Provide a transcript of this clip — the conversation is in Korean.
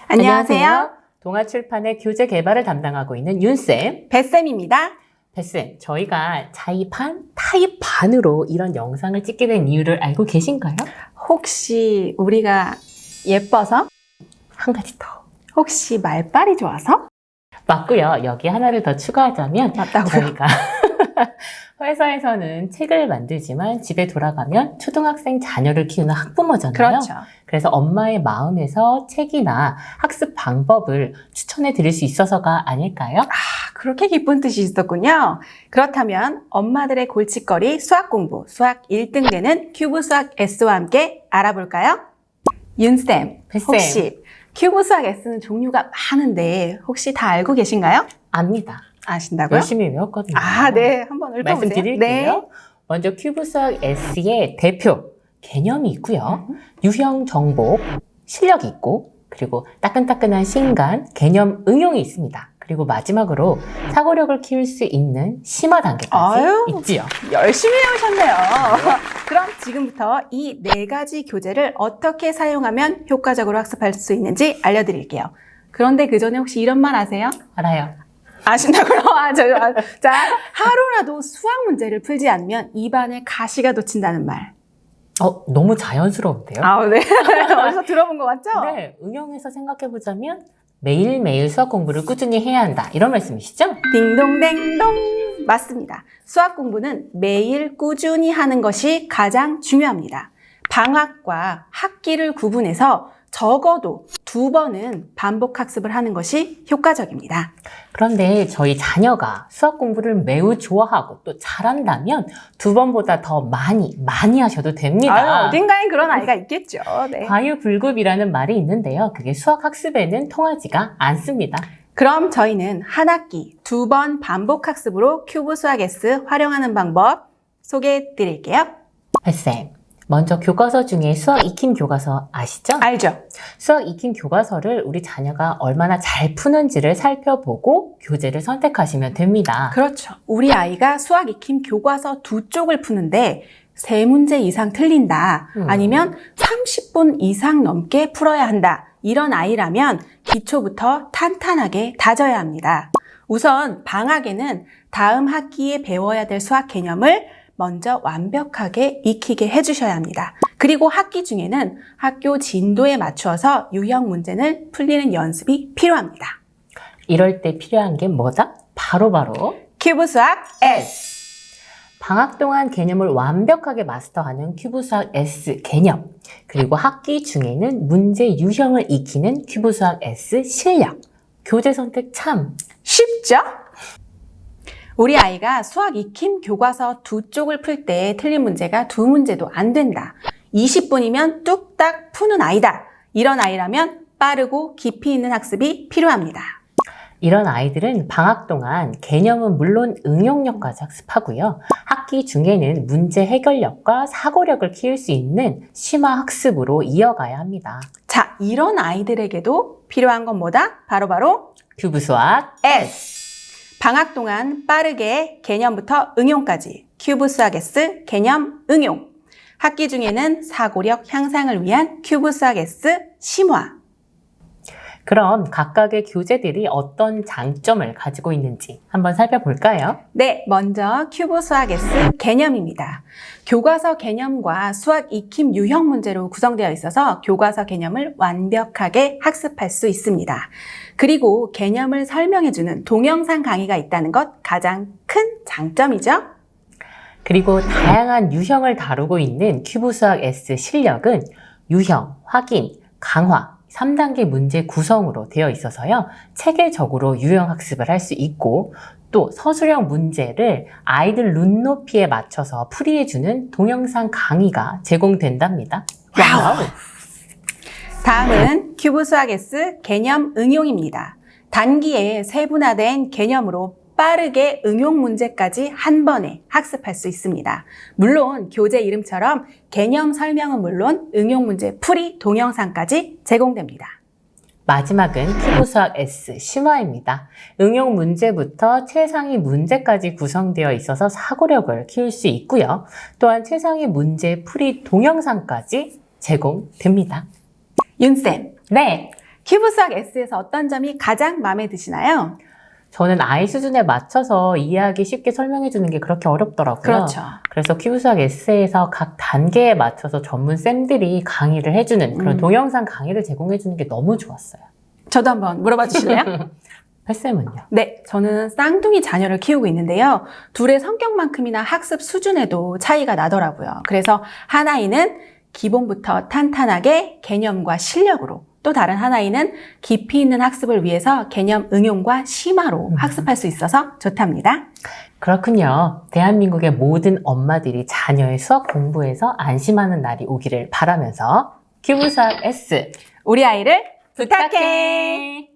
안녕하세요. 동아출판의 교재 개발을 담당하고 있는 윤쌤, 배쌤입니다. 배쌤, 저희가 자의반, 타의반으로 이런 영상을 찍게 된 이유를 알고 계신가요? 혹시 우리가 예뻐서? 한 가지 더. 혹시 말빨이 좋아서? 맞고요. 여기 하나를 더 추가하자면 맞다고요? 저희가 회사에서는 책을 만들지만 집에 돌아가면 초등학생 자녀를 키우는 학부모잖아요. 그렇죠. 그래서 엄마의 마음에서 책이나 학습 방법을 추천해 드릴 수 있어서가 아닐까요? 그렇게 기쁜 뜻이 있었군요. 그렇다면 엄마들의 골칫거리 수학 공부, 수학 1등 되는 큐브 수학 S와 함께 알아볼까요? 윤쌤, 배쌤. 혹시 큐브 수학 S는 종류가 많은데 혹시 다 알고 계신가요? 압니다. 아신다고요? 열심히 외웠거든요. 네. 한번 읽어보세요. 말씀드릴게요. 네. 먼저 큐브 수학 S의 대표 개념이 있고요. 유형 정복, 실력이 있고, 그리고 따끈따끈한 신간, 개념 응용이 있습니다. 그리고 마지막으로 사고력을 키울 수 있는 심화 단계까지 아유. 있지요. 열심히 배우셨네요. 그럼 지금부터 이 4가지 교재를 어떻게 사용하면 효과적으로 학습할 수 있는지 알려드릴게요. 그런데 그 전에 혹시 이런 말 아세요? 알아요. 아신다고요? 자, 하루라도 수학 문제를 풀지 않으면 입안에 가시가 돋친다는 말. 너무 자연스러운데요? 네. 어디서 들어본 것 같죠? 네, 응용해서 생각해보자면 매일매일 수학 공부를 꾸준히 해야 한다. 이런 말씀이시죠? 딩동댕동. 맞습니다. 수학 공부는 매일 꾸준히 하는 것이 가장 중요합니다. 방학과 학기를 구분해서 적어도 2번은 반복 학습을 하는 것이 효과적입니다. 그런데 저희 자녀가 수학 공부를 매우 좋아하고 또 잘한다면 2번보다 더 많이 하셔도 됩니다. 어딘가엔 그런 아이가 있겠죠. 네. 과유불급이라는 말이 있는데요. 그게 수학 학습에는 통하지가 않습니다. 그럼 저희는 한 학기 2번 반복 학습으로 큐브 수학 S 활용하는 방법 소개해 드릴게요. 쌤, 먼저 교과서 중에 수학 익힘 교과서 아시죠? 알죠? 수학 익힘 교과서를 우리 자녀가 얼마나 잘 푸는지를 살펴보고 교재를 선택하시면 됩니다. 그렇죠. 우리 아이가 수학 익힘 교과서 2쪽을 푸는데 3문제 이상 틀린다. 아니면 30분 이상 넘게 풀어야 한다. 이런 아이라면 기초부터 탄탄하게 다져야 합니다. 우선 방학에는 다음 학기에 배워야 될 수학 개념을 먼저 완벽하게 익히게 해주셔야 합니다. 그리고 학기 중에는 학교 진도에 맞추어서 유형 문제를 풀리는 연습이 필요합니다. 이럴 때 필요한 게 뭐다? 바로 큐브 수학 S. 방학 동안 개념을 완벽하게 마스터하는 큐브 수학 S 개념, 그리고 학기 중에는 문제 유형을 익히는 큐브 수학 S 실력. 교재 선택 참 쉽죠? 우리 아이가 수학 익힘 교과서 2쪽을 풀 때 틀린 문제가 2문제도 안 된다. 20분이면 뚝딱 푸는 아이다. 이런 아이라면 빠르고 깊이 있는 학습이 필요합니다. 이런 아이들은 방학 동안 개념은 물론 응용력까지 학습하고요. 학기 중에는 문제 해결력과 사고력을 키울 수 있는 심화 학습으로 이어가야 합니다. 자, 이런 아이들에게도 필요한 건 뭐다? 바로 큐브 수학 S. 방학 동안 빠르게 개념부터 응용까지 큐브 수학 S 개념 응용. 학기 중에는 사고력 향상을 위한 큐브 수학 S 심화. 그럼 각각의 교재들이 어떤 장점을 가지고 있는지 한번 살펴볼까요? 네, 먼저 큐브 수학 S 개념입니다. 교과서 개념과 수학 익힘 유형 문제로 구성되어 있어서 교과서 개념을 완벽하게 학습할 수 있습니다. 그리고 개념을 설명해주는 동영상 강의가 있다는 것 가장 큰 장점이죠. 그리고 다양한 유형을 다루고 있는 큐브 수학 S 실력은 유형, 확인, 강화, 3단계 문제 구성으로 되어 있어서요. 체계적으로 유형 학습을 할 수 있고 또 서술형 문제를 아이들 눈높이에 맞춰서 풀이해주는 동영상 강의가 제공된답니다. 와우! 다음은 큐브 수학 S 개념 응용입니다. 단기에 세분화된 개념으로 빠르게 응용 문제까지 한 번에 학습할 수 있습니다. 물론 교재 이름처럼 개념 설명은 물론 응용 문제 풀이 동영상까지 제공됩니다. 마지막은 큐브 수학 S 심화입니다. 응용 문제부터 최상위 문제까지 구성되어 있어서 사고력을 키울 수 있고요. 또한 최상위 문제 풀이 동영상까지 제공됩니다. 윤쌤, 네, 큐브 수학 S에서 어떤 점이 가장 마음에 드시나요? 저는 아이 수준에 맞춰서 이해하기 쉽게 설명해 주는 게 그렇게 어렵더라고요. 그렇죠. 그래서 큐브 수학 S에서 각 단계에 맞춰서 전문 쌤들이 강의를 해주는 그런 동영상 강의를 제공해 주는 게 너무 좋았어요. 저도 한번 물어봐 주실래요? 햇쌤은요? 네, 저는 쌍둥이 자녀를 키우고 있는데요. 둘의 성격만큼이나 학습 수준에도 차이가 나더라고요. 그래서 한 아이는 기본부터 탄탄하게 개념과 실력으로, 또 다른 한 아이는 깊이 있는 학습을 위해서 개념 응용과 심화로 학습할 수 있어서 좋답니다. 그렇군요. 대한민국의 모든 엄마들이 자녀의 수학 공부에서 안심하는 날이 오기를 바라면서 큐브 수학 S 우리 아이를 부탁해!